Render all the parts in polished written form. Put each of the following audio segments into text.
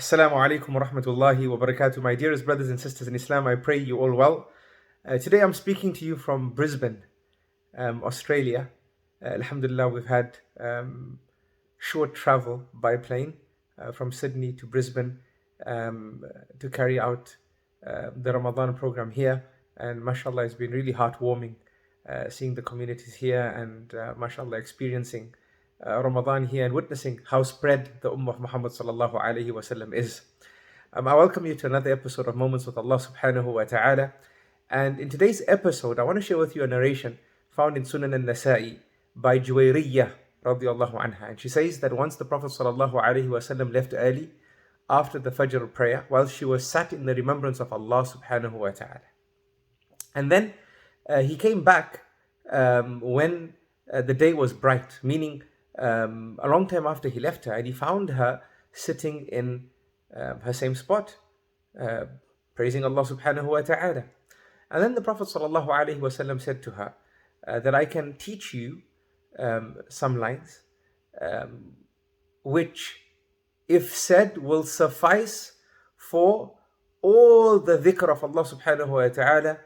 Assalamu alaikum wa rahmatullahi wa barakatuh. My dearest brothers and sisters in Islam, I pray you all well. Today I'm speaking to you from Brisbane, Australia. Alhamdulillah, we've had short travel by plane from Sydney to Brisbane to carry out the Ramadan program here. And mashallah, it's been really heartwarming seeing the communities here and mashallah, experiencing Ramadan here and witnessing how spread the Ummah of Muhammad sallallahu alayhi wasallam is. I welcome you to another episode of Moments with Allah subhanahu wa ta'ala. And in today's episode, I want to share with you a narration found in Sunan al-Nasa'i by Juwayriyah radiallahu anha. And she says that once the Prophet sallallahu alayhi wasallam left early after the Fajr prayer, while she was sat in the remembrance of Allah subhanahu wa ta'ala. And then he came back when the day was bright, meaning a long time after he left her, and he found her sitting in her same spot, praising Allah subhanahu wa ta'ala. And then the Prophet sallallahu alaihi wasallam said to her that I can teach you some lines which, if said, will suffice for all the dhikr of Allah subhanahu wa ta'ala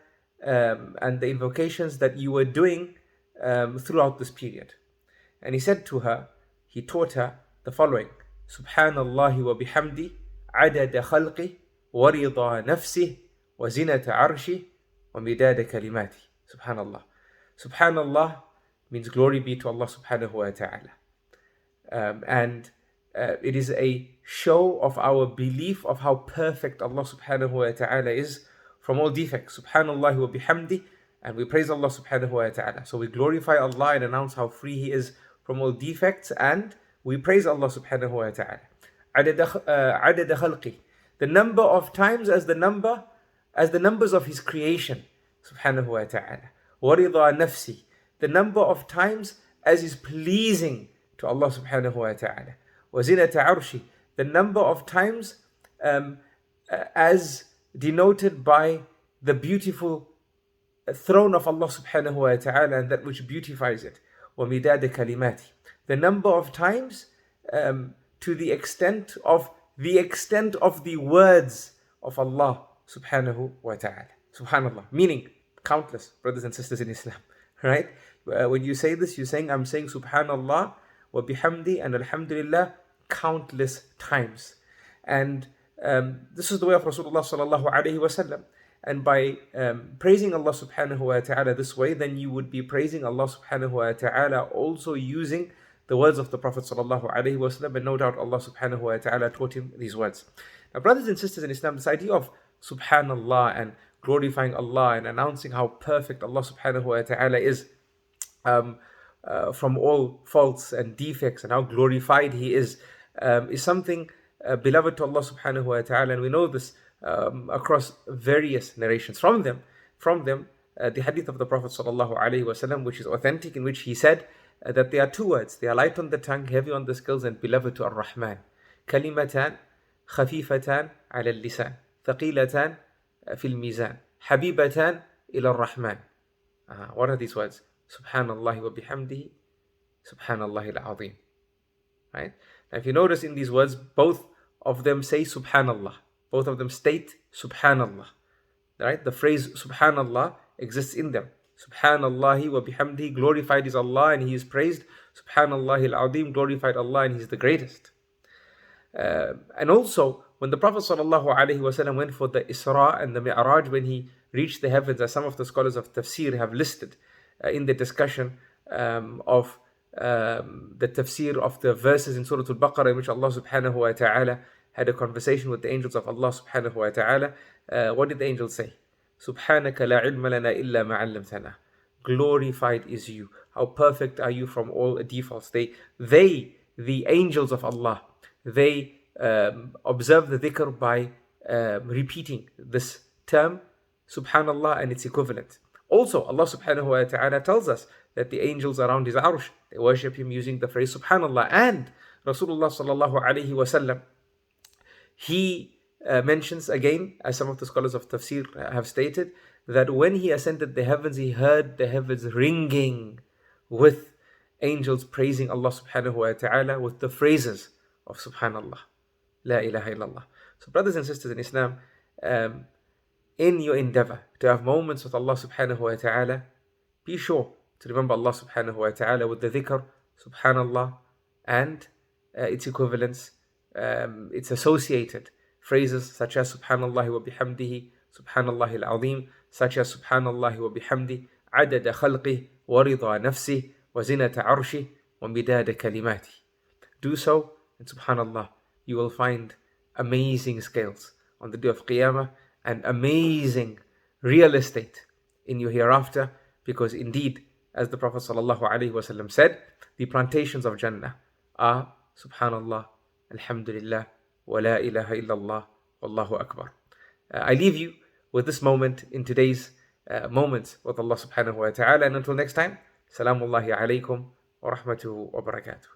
and the invocations that you were doing throughout this period. And he said to her, he taught her the following: Subhanallah wa bihamdi, adada khalqi, wa rida nafsih, wa zinata arshi, wa midada kalimati. Subhanallah. Subhanallah means glory be to Allah subhanahu wa ta'ala. And it is a show of our belief of how perfect Allah subhanahu wa ta'ala is from all defects. Subhanallah wa bihamdi, and we praise Allah subhanahu wa ta'ala. So we glorify Allah and announce how free He is from all defects, and we praise Allah subhanahu wa ta'ala. Adada khalqi, the number of times as the numbers of His creation, subhanahu wa ta'ala. Wa rida nafsi, the number of times as is pleasing to Allah subhanahu wa ta'ala. Wa zinata arshi, the number of times as denoted by the beautiful throne of Allah subhanahu wa ta'ala and that which beautifies it. وَمِدَادَ كَلِمَاتِ, the number of times to the extent of the words of Allah subhanahu wa ta'ala. Subhanallah, meaning countless, brothers and sisters in Islam, right? When you say this, you're saying, I'm saying Subhanallah wa bihamdi and Alhamdulillah countless times. And this is the way of Rasulullah sallallahu alayhi wa sallam. And by praising Allah subhanahu wa ta'ala this way, then you would be praising Allah subhanahu wa ta'ala also using the words of the Prophet sallallahu alayhi wa sallam. And no doubt Allah subhanahu wa ta'ala taught him these words. Now, brothers and sisters in Islam, this idea of subhanallah and glorifying Allah and announcing how perfect Allah subhanahu wa ta'ala is from all faults and defects and how glorified He is something beloved to Allah subhanahu wa ta'ala. And we know this across various narrations. From them, the hadith of the Prophet sallallahu alaihi wasallam, which is authentic, in which he said that there are two words. They are light on the tongue, heavy on the scales, and beloved to Ar-Rahman. Kalimatan khafifatan ala al-lisan, thaqilatan fil mizan, habibatan ila Ar-Rahman. What are these words? Subhanallah wa bihamdihi, Subhanallah al-azim. Right? Now, if you notice in these words, both of them say Subhanallah. Both of them state Subhanallah. Right? The phrase Subhanallah exists in them. Subhanallah wa bihamdihi, glorified is Allah and He is praised. Subhanallah al-azim, glorified Allah and He is the greatest. And also, when the Prophet sallallahu alaihi wasallam went for the Isra and the Mi'raj, when he reached the heavens, as some of the scholars of tafsir have listed in the discussion of the tafsir of the verses in Surah Al-Baqarah, in which Allah subhanahu wa ta'ala had a conversation with the angels of Allah subhanahu wa ta'ala. What did the angels say? Subhanaka la ilma lana illa ma 'allamtana. Glorified is you. How perfect are you from all defaults. They, the angels of Allah, they observe the dhikr by repeating this term, Subhanallah, and its equivalent. Also, Allah subhanahu wa ta'ala tells us that the angels around His arsh, they worship Him using the phrase Subhanallah. And Rasulullah sallallahu alayhi wa sallam, he mentions again, as some of the scholars of tafsir have stated, that when he ascended the heavens, he heard the heavens ringing with angels praising Allah subhanahu wa ta'ala with the phrases of Subhanallah. La ilaha illallah. So brothers and sisters in Islam, in your endeavor to have moments with Allah subhanahu wa ta'ala, be sure to remember Allah subhanahu wa ta'ala with the dhikr, Subhanallah, and its equivalents, its associated phrases such as Subhanallah wa bihamdihi, Subhanallah al-azim, such as Subhanallah wa bihamdi, عدد خلقه ورضا نفسه وزنة عرشه ومداد كلماته. Do so, and Subhanallah, you will find amazing scales on the day of Qiyamah and amazing real estate in your hereafter, because indeed, as the Prophet ﷺ said, the plantations of Jannah are Subhanallah, Alhamdulillah, wa la ilaha illallah, Wallahu Akbar. I leave you with this moment in today's moments with Allah subhanahu wa ta'ala, and until next time, Salamullahi alaykum wa rahmatuhu wa barakatuh.